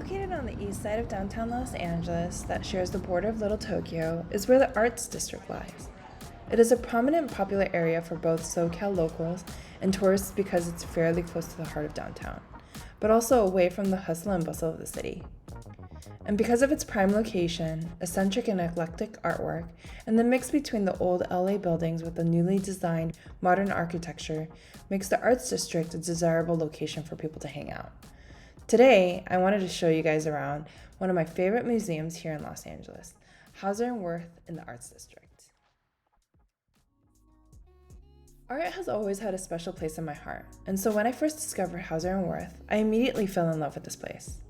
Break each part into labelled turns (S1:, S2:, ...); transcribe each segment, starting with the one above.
S1: Located on the east side of downtown Los Angeles that shares the border of Little Tokyo is where the Arts District lies. It is a prominent popular area for both SoCal locals and tourists because it's fairly close to the heart of downtown, but also away from the hustle and bustle of the city. And because of its prime location, eccentric and eclectic artwork, and the mix between the old LA buildings with the newly designed modern architecture makes the Arts District a desirable location for people to hang out. Today, I wanted to show you guys around one of my favorite museums here in Los Angeles, Hauser Wirth in the Arts District. Art has always had a special place in my heart, and so when I first discovered Hauser Wirth, I immediately fell in love with this place.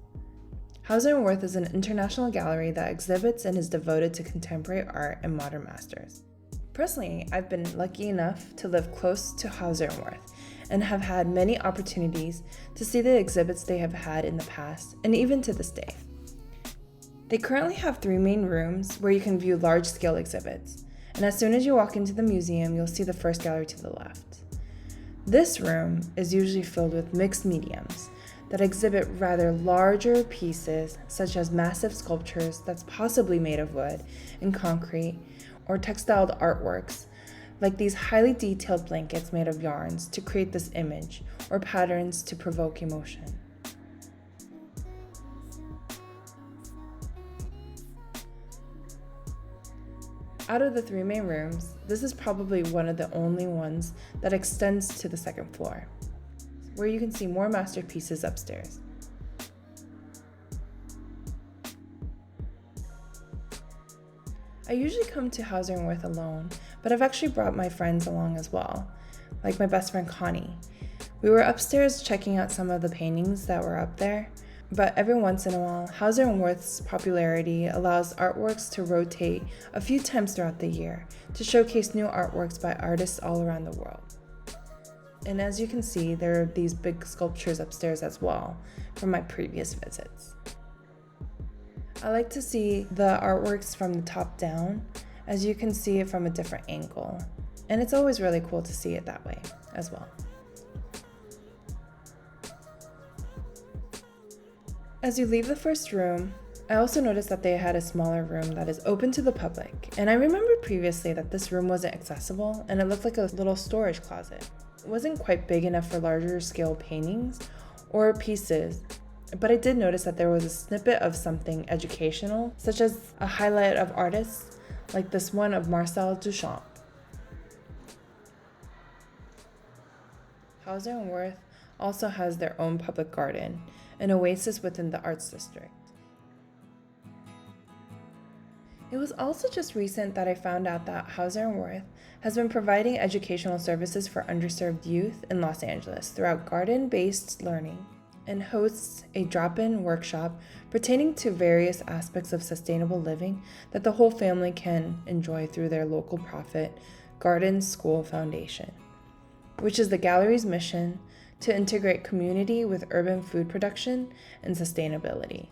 S1: Hauser Wirth is an international gallery that exhibits and is devoted to contemporary art and modern masters. Personally, I've been lucky enough to live close to Hauser Wirth and have had many opportunities to see the exhibits they have had in the past and even to this day. They currently have 3 main rooms where you can view large-scale exhibits, and as soon as you walk into the museum, you'll see the first gallery to the left. This room is usually filled with mixed mediums that exhibit rather larger pieces, such as massive sculptures that's possibly made of wood and concrete, or textile artworks, like these highly detailed blankets made of yarns to create this image, or patterns to provoke emotion. Out of the 3 main rooms, this is probably one of the only ones that extends to the 2nd floor, where you can see more masterpieces upstairs. I usually come to Hauser Wirth alone, but I've actually brought my friends along as well, like my best friend Connie. We were upstairs checking out some of the paintings that were up there, but every once in a while, Hauser Wirth's popularity allows artworks to rotate a few times throughout the year to showcase new artworks by artists all around the world. And as you can see, there are these big sculptures upstairs as well from my previous visits. I like to see the artworks from the top down, as you can see it from a different angle. And it's always really cool to see it that way as well. As you leave the first room, I also noticed that they had a smaller room that is open to the public. And I remember previously that this room wasn't accessible and it looked like a little storage closet. It wasn't quite big enough for larger scale paintings or pieces, but I did notice that there was a snippet of something educational, such as a highlight of artists, like this one of Marcel Duchamp. Hauser Wirth also has their own public garden, an oasis within the Arts District. It was also just recent that I found out that Hauser Wirth has been providing educational services for underserved youth in Los Angeles throughout garden-based learning, and hosts a drop-in workshop pertaining to various aspects of sustainable living that the whole family can enjoy through their local profit, Garden School Foundation, which is the gallery's mission to integrate community with urban food production and sustainability.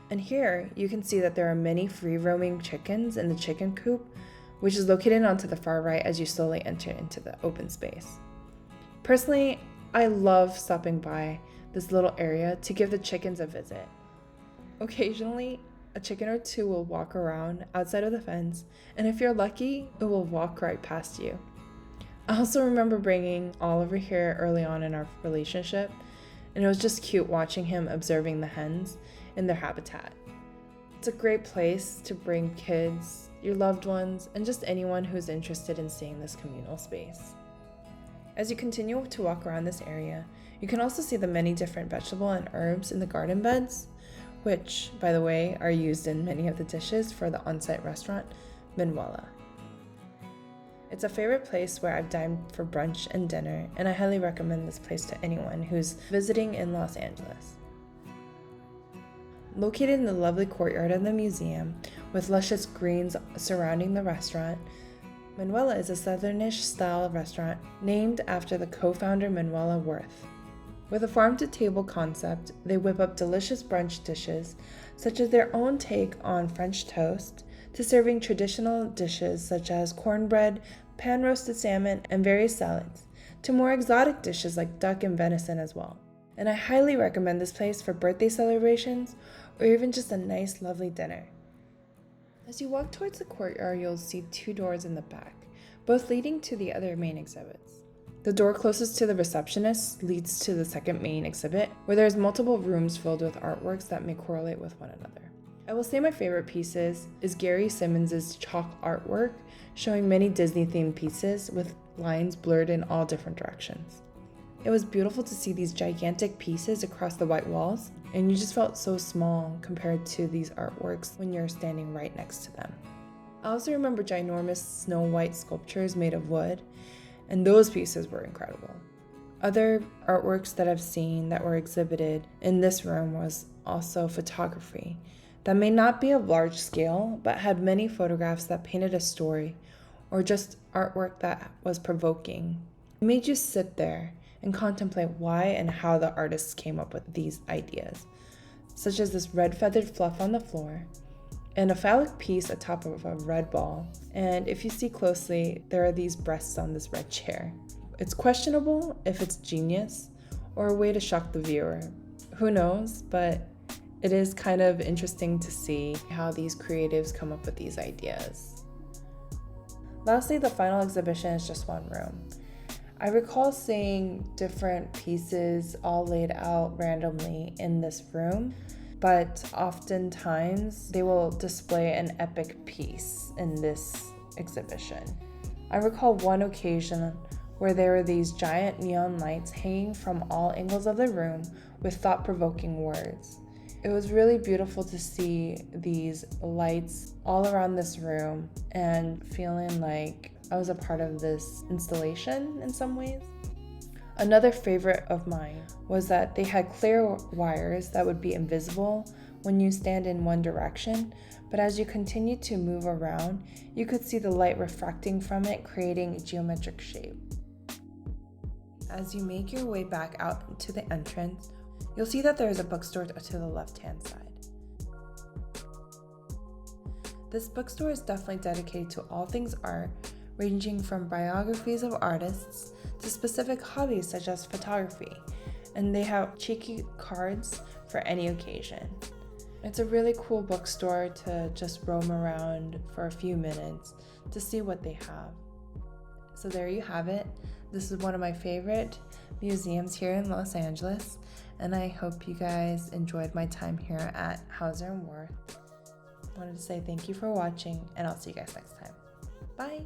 S1: And here you can see that there are many free-roaming chickens in the chicken coop, which is located onto the far right as you slowly enter into the open space. Personally, I love stopping by this little area to give the chickens a visit. Occasionally, a chicken or two will walk around outside of the fence, and if you're lucky, it will walk right past you. I also remember bringing Oliver here early on in our relationship, and it was just cute watching him observing the hens in their habitat. It's a great place to bring kids, your loved ones, and just anyone who's interested in seeing this communal space. As you continue to walk around this area, you can also see the many different vegetable and herbs in the garden beds, which, by the way, are used in many of the dishes for the on-site restaurant, Manuela. It's a favorite place where I've dined for brunch and dinner, and I highly recommend this place to anyone who's visiting in Los Angeles. Located in the lovely courtyard of the museum, with luscious greens surrounding the restaurant, Manuela is a Southernish-style restaurant named after the co-founder Manuela Wirth. With a farm-to-table concept, they whip up delicious brunch dishes, such as their own take on French toast, to serving traditional dishes such as cornbread, pan-roasted salmon, and various salads, to more exotic dishes like duck and venison as well. And I highly recommend this place for birthday celebrations or even just a nice, lovely dinner. As you walk towards the courtyard, you'll see 2 doors in the back, both leading to the other main exhibits. The door closest to the receptionist leads to the second main exhibit, where there's multiple rooms filled with artworks that may correlate with one another. I will say my favorite pieces is Gary Simmons' chalk artwork, showing many Disney-themed pieces with lines blurred in all different directions. It was beautiful to see these gigantic pieces across the white walls, and you just felt so small compared to these artworks when you're standing right next to them. I also remember ginormous Snow White sculptures made of wood, and those pieces were incredible. Other artworks that I've seen that were exhibited in this room was also photography that may not be of large scale, but had many photographs that painted a story, or just artwork that was provoking. It made you sit there and contemplate why and how the artists came up with these ideas, such as this red feathered fluff on the floor, and a phallic piece atop of a red ball, and if you see closely, there are these breasts on this red chair. It's questionable if it's genius or a way to shock the viewer. Who knows, but it is kind of interesting to see how these creatives come up with these ideas. Lastly, the final exhibition is just one room. I recall seeing different pieces all laid out randomly in this room, but oftentimes they will display an epic piece in this exhibition. I recall one occasion where there were these giant neon lights hanging from all angles of the room with thought-provoking words. It was really beautiful to see these lights all around this room and feeling like I was a part of this installation in some ways. Another favorite of mine was that they had clear wires that would be invisible when you stand in one direction, but as you continue to move around, you could see the light refracting from it, creating a geometric shape. As you make your way back out to the entrance, you'll see that there is a bookstore to the left-hand side. This bookstore is definitely dedicated to all things art, ranging from biographies of artists to specific hobbies such as photography, and they have cheeky cards for any occasion. It's a really cool bookstore to just roam around for a few minutes to see what they have. So there you have it. This is one of my favorite museums here in Los Angeles, and I hope you guys enjoyed my time here at Hauser Wirth. I wanted to say thank you for watching, and I'll see you guys next time. Bye!